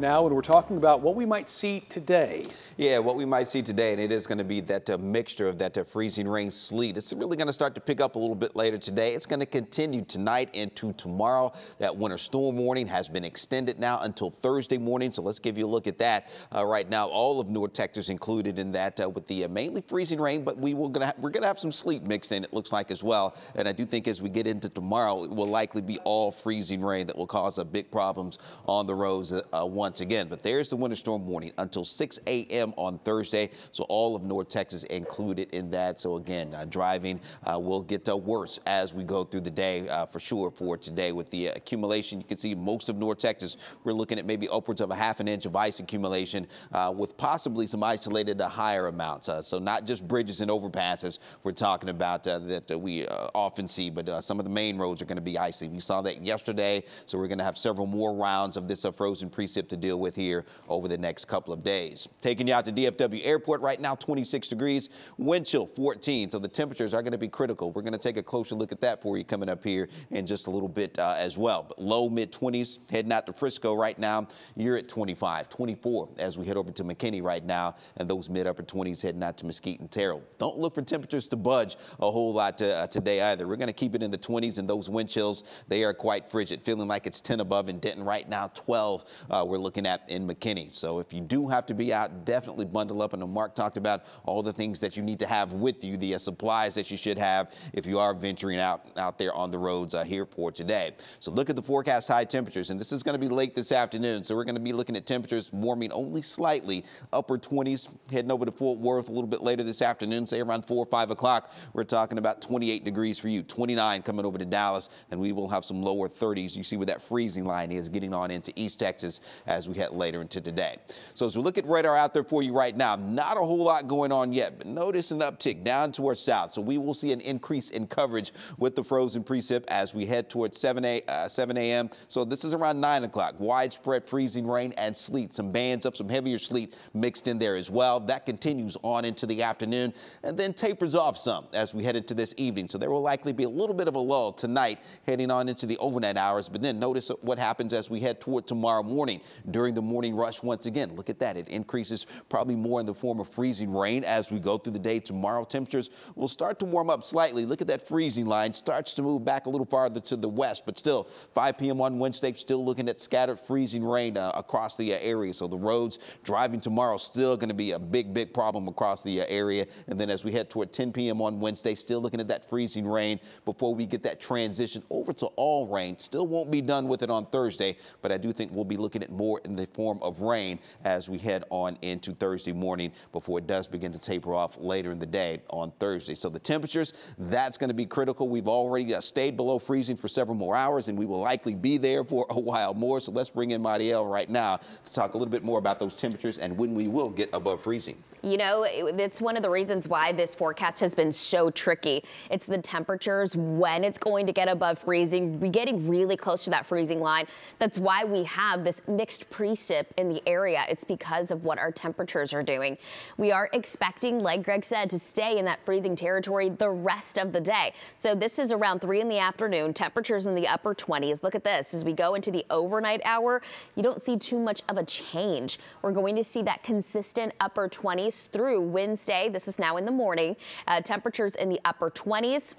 now, and we're talking about what we might see today. Yeah, what we might see today, and it is going to be that mixture of that freezing rain, sleet. It's really going to start to pick up a little bit later today. It's going to continue tonight into tomorrow. That winter storm warning has been extended now until Thursday morning, so let's give you a look at that. Right now, all of North Texas included in that with the mainly freezing rain, but we're going to have some sleet mixed in, it looks like, as well. And I do think as we get into tomorrow, it will likely be all freezing rain that will cause big problems on the roads once again. But there's the winter storm warning until 6 a.m. on Thursday. So all of North Texas included in that. So again, driving will get worse as we go through the day for sure for today. With the accumulation, you can see most of North Texas, we're looking at maybe upwards of a ½ inch of ice accumulation with possibly some isolated higher amounts. So not just bridges and overpasses we're talking about that we often see, but some of the main roads are going to be icy. We saw that yesterday, so we're going to have several more rounds of this frozen precip to deal with here over the next couple of days. Taking you out to DFW Airport right now, 26 degrees, wind chill 14. So the temperatures are going to be critical. We're going to take a closer look at that for you coming up here in just a little bit as well. But low mid 20s heading out to Frisco right now. You're at 25, 24 as we head over to McKinney right now, and those mid upper 20s heading out to Mesquite and Terrell. Don't look for temperatures to budge a whole lot today either. We're going to keep it in the 20s, and those wind chills, they are quite frigid, feeling like it's 10 above in Denton right now, 12 we're looking at in McKinney. So if you do have to be out, definitely bundle up. I know Mark talked about all the things that you need to have with you, the supplies that you should have if you are venturing out there on the roads here for today. So look at the forecast high temperatures, and this is going to be late this afternoon. So we're going to be looking at temperatures warming only slightly, upper 20s, heading over to Fort Worth a little bit later this afternoon, say around 4 or 5 o'clock. We're talking about 28 degrees for you, 29 coming over to Dallas, and we will have some lower 30s. You see where that freezing line is getting on into East Texas as we head later into today. So as we look at radar out there for you right now, not a whole lot going on yet, but notice an uptick down towards south. So we will see an increase in coverage with the frozen precip as we head towards 7 a.m. So this is around 9 o'clock. Widespread freezing rain and sleet, some bands of some heavier sleet mixed in there as well. That continues on into the afternoon and then tapers off some as we head into this evening. So there will likely be a little bit of a lull tonight heading on into the overnight hours. But then notice what happens as we head toward tomorrow morning during the morning rush. Once again, look at that. It increases probably more in the form of freezing rain as we go through the day tomorrow. Temperatures will start to warm up slightly. Look at that freezing line starts to move back a little farther to the west, but still 5 p.m. on Wednesday, still looking at scattered freezing rain across the area. So the roads driving tomorrow still going to be a big problem across the area. And then as we head toward 10 p.m. on Wednesday, still looking at that freezing rain before we get that transition over to all rain. Still won't be done with it on Thursday, but I do think we'll be looking at more in the form of rain as we head on into Thursday morning before it does begin to taper off later in the day on Thursday. So the temperatures, that's going to be critical. We've already stayed below freezing for several more hours, and we will likely be there for a while more. So let's bring in Marielle right now to talk a little bit more about those temperatures and when we will get above freezing. You know, it's one of the reasons why this forecast has been so tricky. It's the temperatures, when it's going to get above freezing. We're getting really close to that freezing line. That's why we have this mixed precip in the area. It's because of what our temperatures are doing. We are expecting, like Greg said, to stay in that freezing territory the rest of the day. So this is around 3 in the afternoon, temperatures in the upper 20s. Look at this. As we go into the overnight hour, you don't see too much of a change. We're going to see that consistent upper 20s through Wednesday. This is now in the morning. Temperatures in the upper 20s.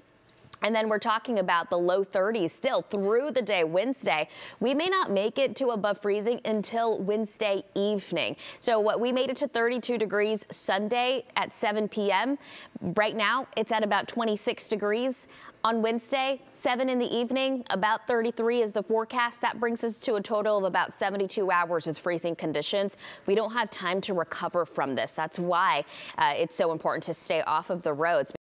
And then we're talking about the low 30s still through the day Wednesday. We may not make it to above freezing until Wednesday evening. So what we made it to 32 degrees Sunday at 7 p.m. Right now, it's at about 26 degrees. On Wednesday, 7 in the evening, about 33 is the forecast. That brings us to a total of about 72 hours with freezing conditions. We don't have time to recover from this. That's why it's so important to stay off of the roads.